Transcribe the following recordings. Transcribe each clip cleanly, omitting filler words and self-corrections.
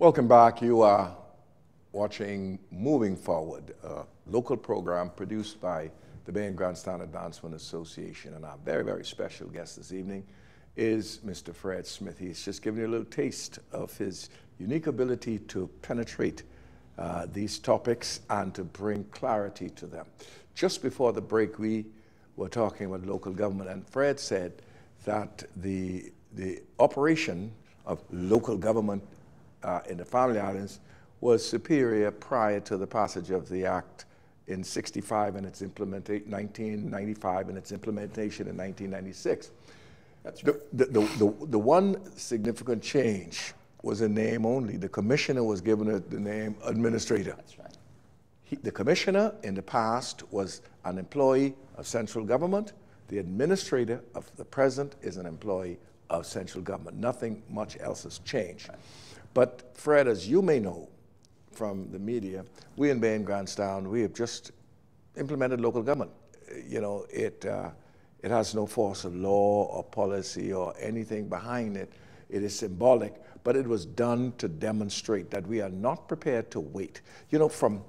Welcome back. You are watching Moving Forward, a local program produced by the Bay and Grandstand Advancement Association. And our very, very special guest this evening is Mr. Fred Smith. He's just given you a little taste of his unique ability to penetrate these topics and to bring clarity to them. Just before the break, we were talking about local government, and Fred said that the operation of local government in the Family Islands was superior prior to the passage of the Act in 65 and its implementation, 1995 and its implementation in 1996. That's right. The one significant change was a name only. The commissioner was given the name administrator. That's right. The commissioner in the past was an employee of central government. The administrator of the present is an employee of central government. Nothing much else has changed. Right. But Fred, as you may know from the media, we in Bay and Grandstand, we have just implemented local government. You know, it has no force of law or policy or anything behind it. It is symbolic, but it was done to demonstrate that we are not prepared to wait. You know, from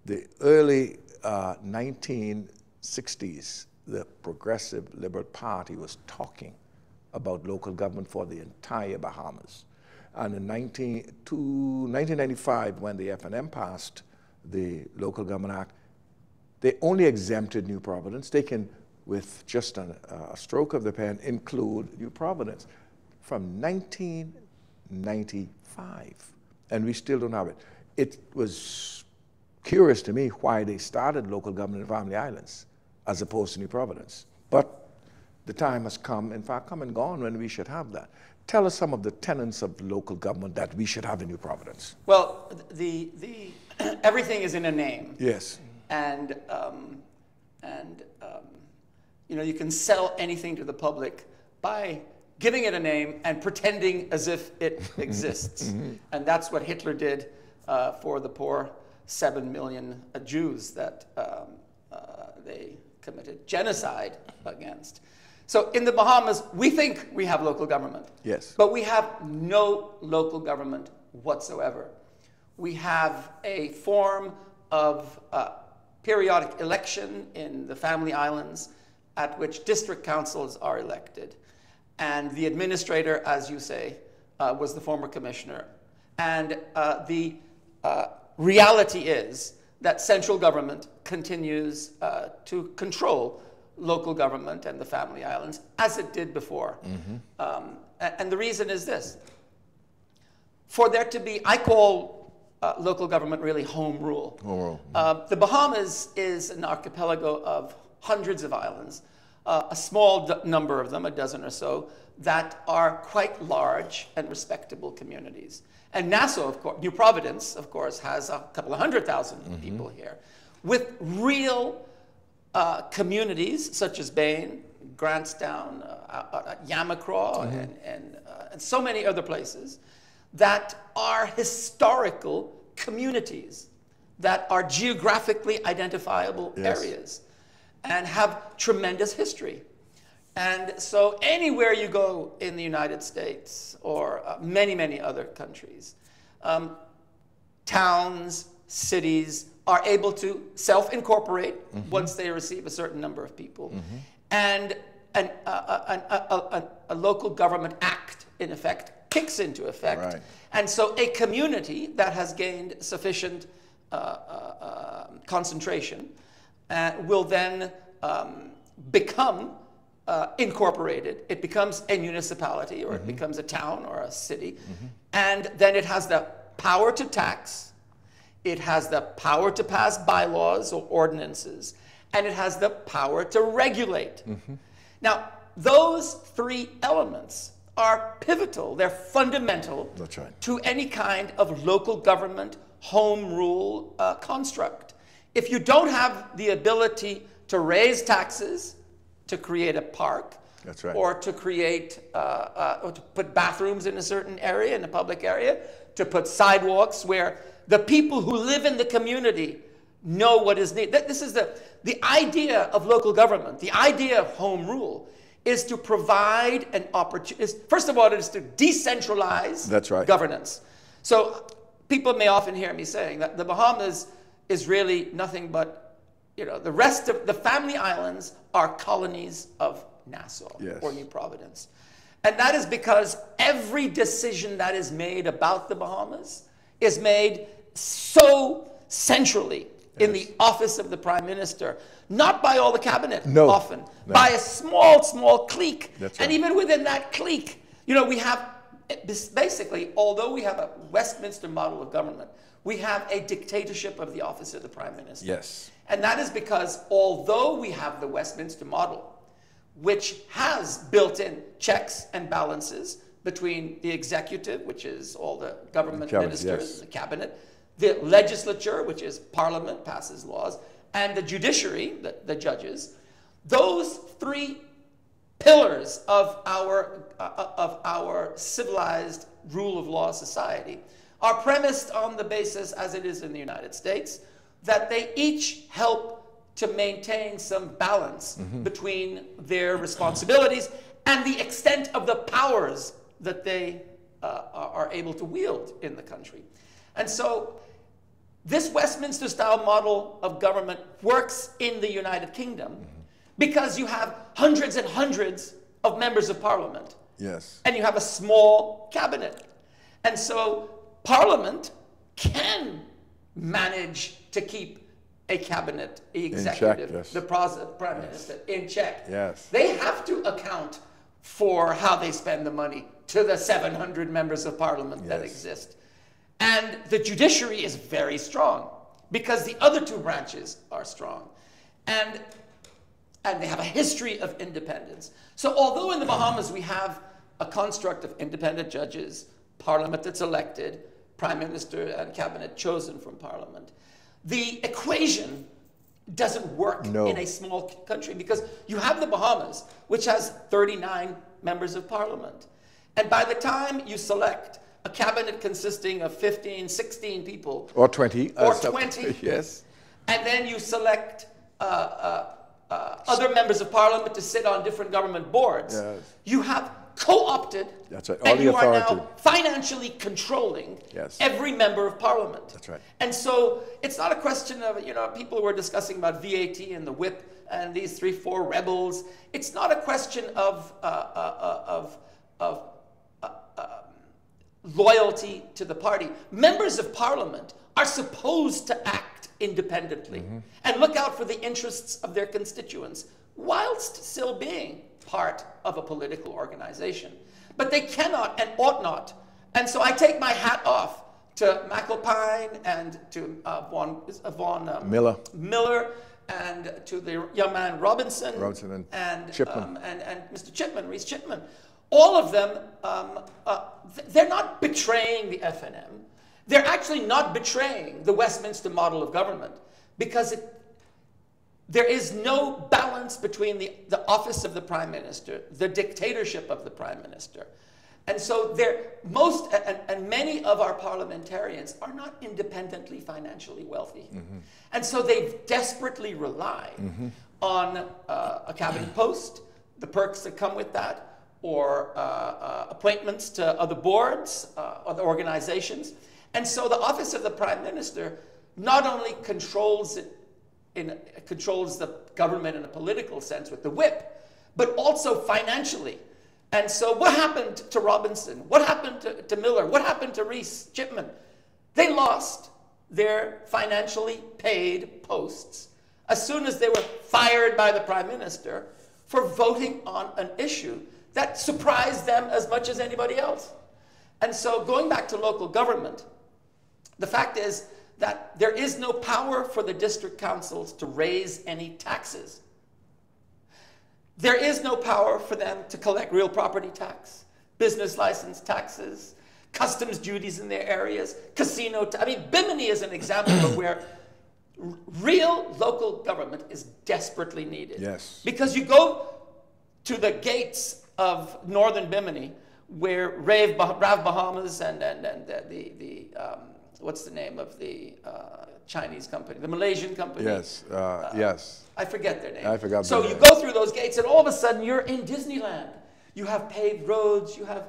the early 1960s, the Progressive Liberal Party was talking about local government for the entire Bahamas. And in 1995, when the FNM passed the Local Government Act, they only exempted New Providence. They can, with just a stroke of the pen, include New Providence from 1995, and we still don't have it. It was curious to me why they started local government in Family Islands as opposed to New Providence. But the time has come, in fact, come and gone when we should have that. Tell us some of the tenets of local government that we should have in New Providence. Well, everything is in a name. Yes. And you know, you can sell anything to the public by giving it a name and pretending as if it exists. And that's what Hitler did for the poor 7 million Jews that they committed genocide against. So in the Bahamas, we think we have local government. Yes. But we have no local government whatsoever. We have a form of periodic election in the Family Islands at which district councils are elected. And the administrator, as you say, was the former commissioner. And the reality is that central government continues to control local government and the Family Islands as it did before. And the reason is this. For there to be, I call local government really home rule. The Bahamas is an archipelago of hundreds of islands, a small number of them, a dozen or so, that are quite large and respectable communities. And Nassau, of course, New Providence, of course, has a couple of 100,000 people here, with real communities such as Bain, Grantstown, Yamacraw, and so many other places that are historical communities that are geographically identifiable areas and have tremendous history. And so anywhere you go in the United States or many, many other countries, towns, cities are able to self-incorporate once they receive a certain number of people. And a local government act, in effect, kicks into effect. Right. And so a community that has gained sufficient concentration will then become incorporated. It becomes a municipality, or it becomes a town or a city. And then it has the power to tax, it has the power to pass bylaws or ordinances, and it has the power to regulate. Now, those three elements are pivotal. They're fundamental to any kind of local government home rule construct. If you don't have the ability to raise taxes, to create a park, or to create, or to put bathrooms in a certain area, in a public area, to put sidewalks where the people who live in the community know what is needed. This is the idea of local government, the idea of home rule, is to provide an opportunity. First of all, it is to decentralize governance. So people may often hear me saying that the Bahamas is really nothing but, the rest of the family islands are colonies of Nassau or New Providence. And that is because every decision that is made about the Bahamas is made so centrally in the office of the Prime Minister, not by all the cabinet often, by a small clique. That's and even within that clique, we have, basically, although we have a Westminster model of government, we have a dictatorship of the office of the Prime Minister. Yes. And that is because although we have the Westminster model, which has built-in checks and balances between the executive, which is all the government ministers, and the cabinet, the legislature, which is parliament, passes laws, and the judiciary, the judges, those three pillars of our civilized rule of law society are premised on the basis, as it is in the United States, that they each help to maintain some balance between their responsibilities and the extent of the powers that they are able to wield in the country. And so this Westminster-style model of government works in the United Kingdom because you have hundreds and hundreds of members of parliament. Yes. And you have a small cabinet. And so Parliament can manage to keep a cabinet, the executive, the Prime Minister in check. Yes. They have to account for how they spend the money to the 700 members of Parliament that exist. And the judiciary is very strong because the other two branches are strong. And they have a history of independence. So although in the Bahamas we have a construct of independent judges, Parliament that's elected, Prime Minister and Cabinet chosen from Parliament, the equation doesn't work in a small country because you have the Bahamas, which has 39 members of Parliament. And by the time you select a cabinet consisting of 15, 16 people, or 20, yes, and then you select other members of Parliament to sit on different government boards, you have co-opted, and you are now financially controlling every member of Parliament. That's right. And so it's not a question of, people were discussing about VAT and the whip and these 3-4 rebels. It's not a question of loyalty to the party. Members of Parliament are supposed to act independently and look out for the interests of their constituents whilst still being part of a political organization. But they cannot and ought not. And so I take my hat off to McAlpine and to Miller and to the young man Robinson and Chipman. And Mr. Chipman, Reese Chipman. All of them, they're not betraying the FNM. They're actually not betraying the Westminster model of government because there is no balance between the office of the Prime Minister, the dictatorship of the Prime Minister. And so many of our parliamentarians are not independently financially wealthy. And so they desperately rely on a cabinet post, the perks that come with that, or appointments to other boards, other organizations. And so the office of the Prime Minister not only controls the government in a political sense with the whip, but also financially. And so what happened to Robinson? What happened to Miller? What happened to Reese Chipman? They lost their financially paid posts as soon as they were fired by the Prime Minister for voting on an issue that surprised them as much as anybody else. And so going back to local government, the fact is that there is no power for the district councils to raise any taxes. There is no power for them to collect real property tax, business license taxes, customs duties in their areas, casino I mean, Bimini is an example of where real local government is desperately needed. Yes. Because you go to the gates of northern Bimini, where Rav Bahamas and what's the name of the Chinese company, the Malaysian company? Yes, yes. I forget their name. I forgot. So you go through those gates, and all of a sudden you're in Disneyland. You have paved roads. You have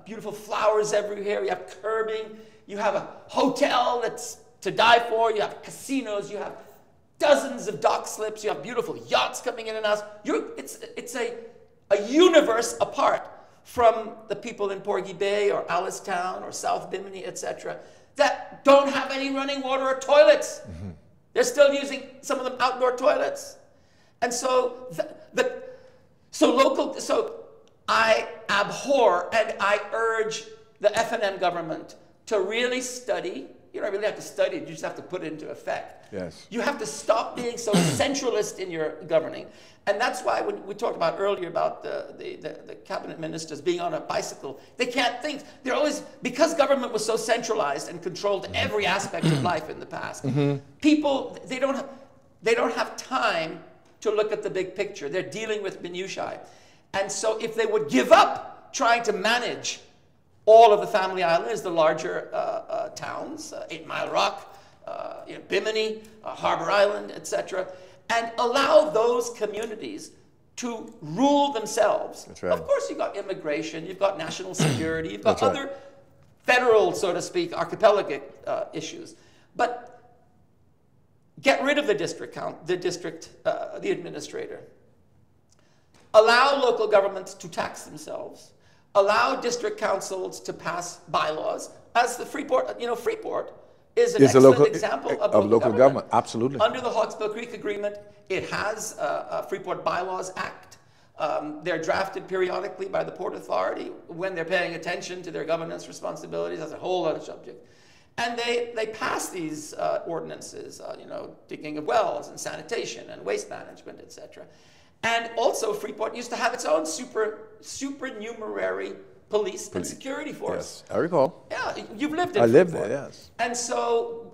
beautiful flowers everywhere. You have curbing. You have a hotel that's to die for. You have casinos. You have dozens of dock slips. You have beautiful yachts coming in and out. It's a universe apart from the people in Porgy Bay or Alistown or South Bimini, etc., that don't have any running water or toilets. Mm-hmm. They're still using some of them outdoor toilets. And so so I abhor and I urge the F&M government to really study. You don't really have to study it, you just have to put it into effect. Yes. You have to stop being so centralist in your governing. And that's why when we talked about earlier about the cabinet ministers being on a bicycle, they can't think. They're always, because government was so centralized and controlled every aspect of life in the past, people, they don't have time to look at the big picture. They're dealing with minutiae. And so if they would give up trying to manage all of the family islands, the larger towns, 8 Mile Rock, Bimini, Harbor Island, etc., and allow those communities to rule themselves. That's right. Of course, you've got immigration, you've got national security, you've got other federal, so to speak, archipelagic issues. But get rid of the the administrator. Allow local governments to tax themselves. Allow district councils to pass bylaws, as the Freeport, Freeport is an excellent example of local government. Absolutely. Under the Hawkesbill Creek Agreement, it has a Freeport Bylaws Act. They're drafted periodically by the Port Authority when they're paying attention to their governance responsibilities. That's a whole other subject. And they pass these ordinances, digging of wells and sanitation and waste management, etc. And also Freeport used to have its own supernumerary police and security force. Yes, I recall. Yeah, you've lived in Freeport. I lived there, yes. And so,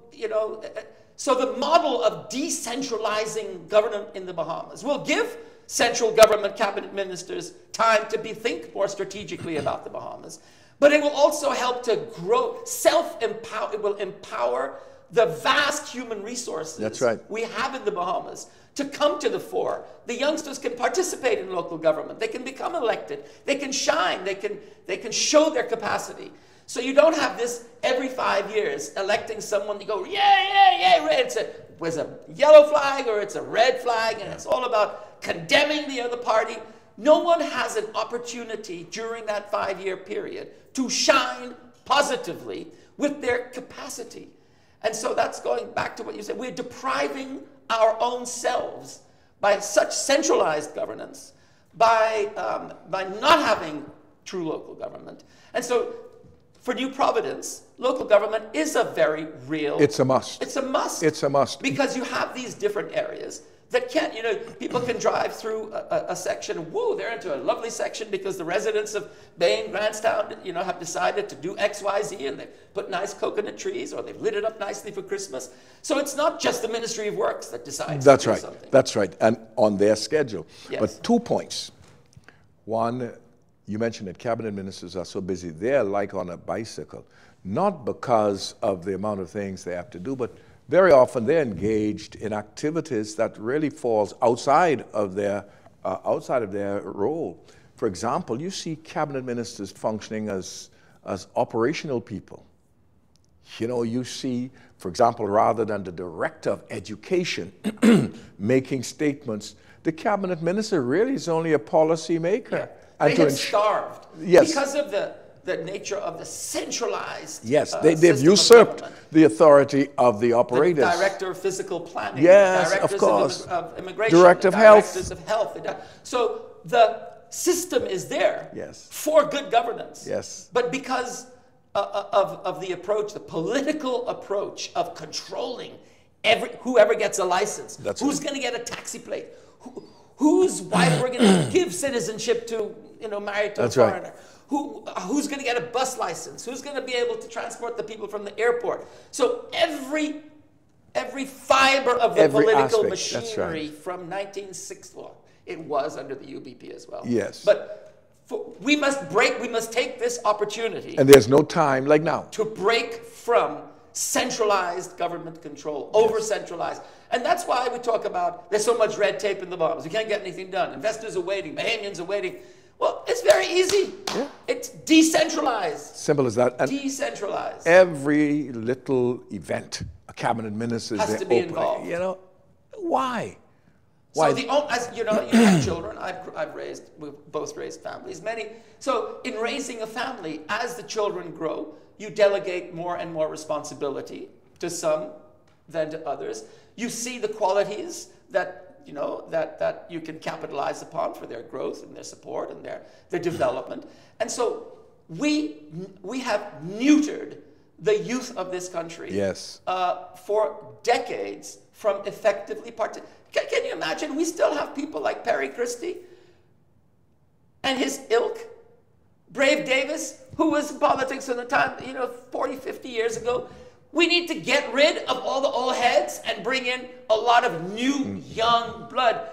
so the model of decentralizing government in the Bahamas will give central government cabinet ministers time to think more strategically about the Bahamas. But it will also help to grow, self-empower, it will empower the vast human resources we have in the Bahamas to come to the fore. The youngsters can participate in local government. They can become elected. They can shine. They can show their capacity. So you don't have this every 5 years electing someone. You go, yay, yay, yay, red. It's a yellow flag or it's a red flag, and it's all about condemning the other party. No one has an opportunity during that 5-year period to shine positively with their capacity. And so that's going back to what you said. We're depriving our own selves by such centralized governance, by not having true local government. And so for New Providence, local government is a very real... It's a must. It's a must. It's a must. Because you have these different areas that can't, people can drive through a section, woo, they're into a lovely section because the residents of Bay and Grantstown, have decided to do X, Y, Z, and they've put nice coconut trees or they've lit it up nicely for Christmas. So it's not just the Ministry of Works that decides to do something. That's right, and on their schedule. Yes. But 2 points. One, you mentioned that cabinet ministers are so busy, they're like on a bicycle, not because of the amount of things they have to do, but very often they're engaged in activities that really falls outside of their role. For example, you see cabinet ministers functioning as operational people. You see, for example, rather than the director of education making statements, the cabinet minister really is only a policy maker. Yeah. They have starved because of the nature of the centralized they've usurped the authority of the operators. The director of physical planning, of course. Of immigration, director of directors of health. So the system is there for good governance. Yes. But because of the approach, the political approach of controlling whoever gets a license, who's going to get a taxi plate, whose wife we're going to give citizenship to, married to a foreigner. Who's going to get a bus license? Who's going to be able to transport the people from the airport? So every fiber of the political machinery from 1960, well, it was under the UBP as well. Yes. But we must take this opportunity. And there's no time like now. To break from centralized government control, over-centralized. And that's why we talk about there's so much red tape in the Bahamas. You can't get anything done. Investors are waiting. Bahamians are waiting. Well, it's very easy. Yeah. It's decentralized. Simple as that. And decentralized. every little event, a cabinet minister has to be involved. You know, why? So as you know, you have children. We've both raised families. So in raising a family, as the children grow, you delegate more and more responsibility to some than to others. You see the qualities that that you can capitalize upon for their growth and their support and their development. And so we have neutered the youth of this country. Yes. For decades from effectively participating. Can you imagine? We still have people like Perry Christie and his ilk. Brave Davis, who was in politics at the time, 40, 50 years ago. We need to get rid of all the old heads and bring in a lot of new, young blood.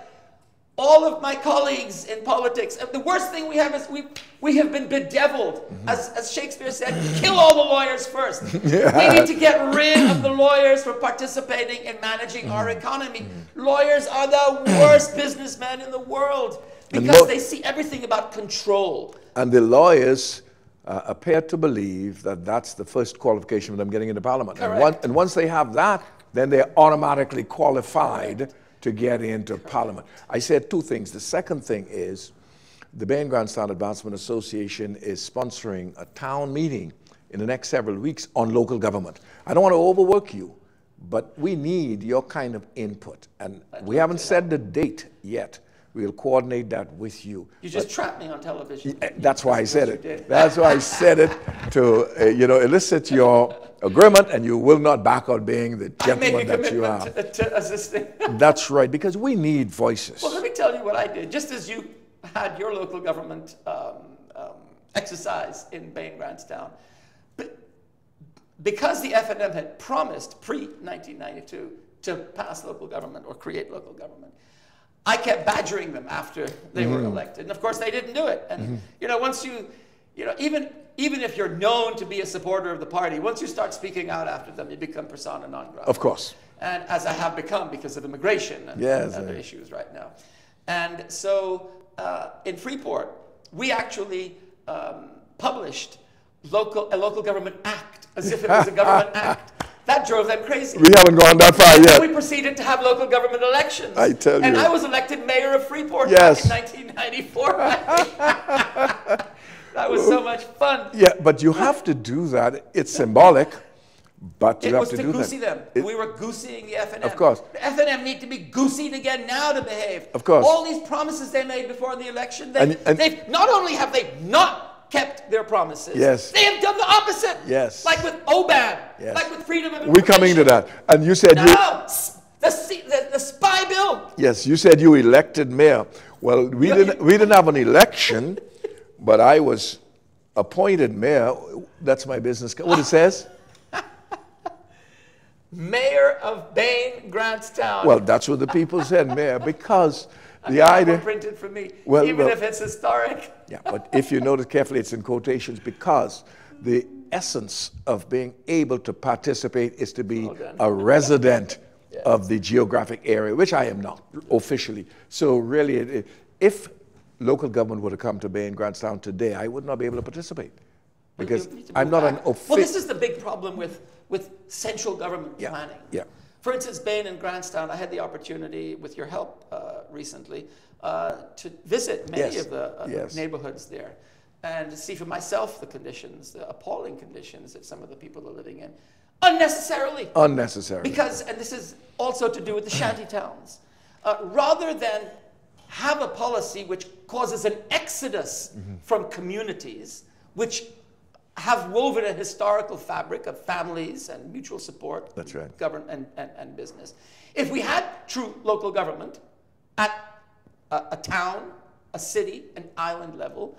All of my colleagues in politics, the worst thing we have is we have been bedeviled. As Shakespeare said, kill all the lawyers first. We need to get rid of the lawyers from participating in managing our economy. Lawyers are the worst businessmen in the world because they see everything about control. And the lawyers appear to believe that that's the first qualification for them getting into Parliament. And once they have that, then they're automatically qualified to get into Parliament. I said two things. The second thing is the Bay and Grandstand Advancement Association is sponsoring a town meeting in the next several weeks on local government. I don't want to overwork you, but we need your kind of input. And we haven't said the date yet. We'll coordinate that with you. You just trapped me on television. That's why I said it. That's why I said it to elicit your agreement, and you will not back out being the gentleman that you are. To assisting. That's right, because we need voices. Well, let me tell you what I did. Just as you had your local government exercise in Bay and Grandstown, because the FNM had promised pre-1992 to pass local government or create local government, I kept badgering them after they were elected. And of course, they didn't do it. And, once even if you're known to be a supporter of the party, once you start speaking out after them, you become persona non grata. Of course. And as I have become because of immigration and other issues right now. And so in Freeport, we actually published a local government act as if it was a government act. That drove them crazy. We haven't gone that far yet. We proceeded to have local government elections. I tell you. And I was elected mayor of Freeport back in 1994. That was so much fun. Yeah, but you have to do that. It's symbolic, but you have to do that. It was to goosey them. We were gooseying the FNM. Of course. The FNM need to be gooseyed again now to behave. Of course. All these promises they made before the election, they've not only have they not kept their promises. Yes. They have done the opposite. Yes. Like with OBAN. Yes. Like with freedom of information. We're coming to that. And you said the spy bill. Yes, you said you elected mayor. Well, we didn't have an election, but I was appointed mayor. That's my business. What it says? Mayor of Bain, Grantstown. Well, that's what the people said, mayor, because the idea printed for me, well, even if it's historic. Yeah, but if you notice carefully, it's in quotations because the essence of being able to participate is to be a resident of the geographic area, which I am not officially. So really, if local government were to come to Bay and Grantstown today, I would not be able to participate because I'm not an official. Well, this is the big problem with central government planning. Yeah. For instance, Bain and Grantstown, I had the opportunity, with your help recently, to visit many of the neighborhoods there and to see for myself the conditions, the appalling conditions that some of the people are living in. Unnecessarily. Unnecessarily. Because, and this is also to do with the shanty towns, rather than have a policy which causes an exodus from communities, which have woven a historical fabric of families and mutual support. That's right. Government and business. If we had true local government at a town, a city, an island level,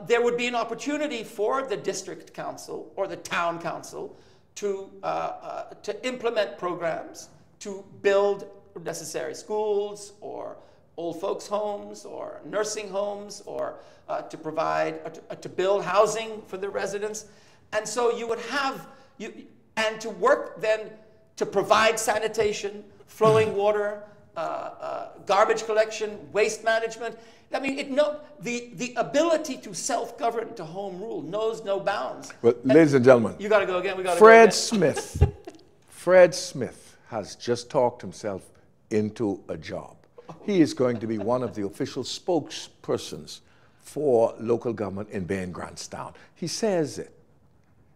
there would be an opportunity for the district council or the town council to implement programs, to build necessary schools or old folks' homes or nursing homes, or to provide, to build housing for the residents. And so you would have, and to work then to provide sanitation, flowing water, garbage collection, waste management. I mean, the ability to self-govern, to home rule, knows no bounds. Well, ladies and gentlemen, you got to go again. We got to Fred go again. Smith. Fred Smith has just talked himself into a job. He is going to be one of the official spokespersons for local government in Bay and Grantstown. He says it.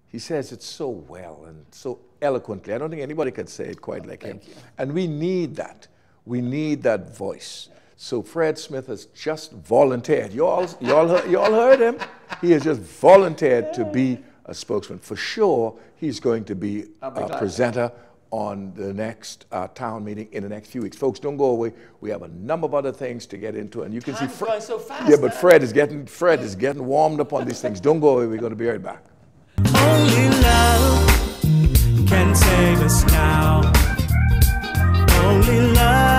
He says it so well and so eloquently. I don't think anybody could say it quite like him. And we need that. We need that voice. So Fred Smith has just volunteered. You all heard him? He has just volunteered to be a spokesman. For sure, he's going to be a presenter on the next town meeting in the next few weeks. Folks, don't go away. We have a number of other things to get into, and you can see Time's going so fast. Yeah, but Fred is getting warmed up on these things. Don't go away. We're going to be right back. Only love can save us now. Only love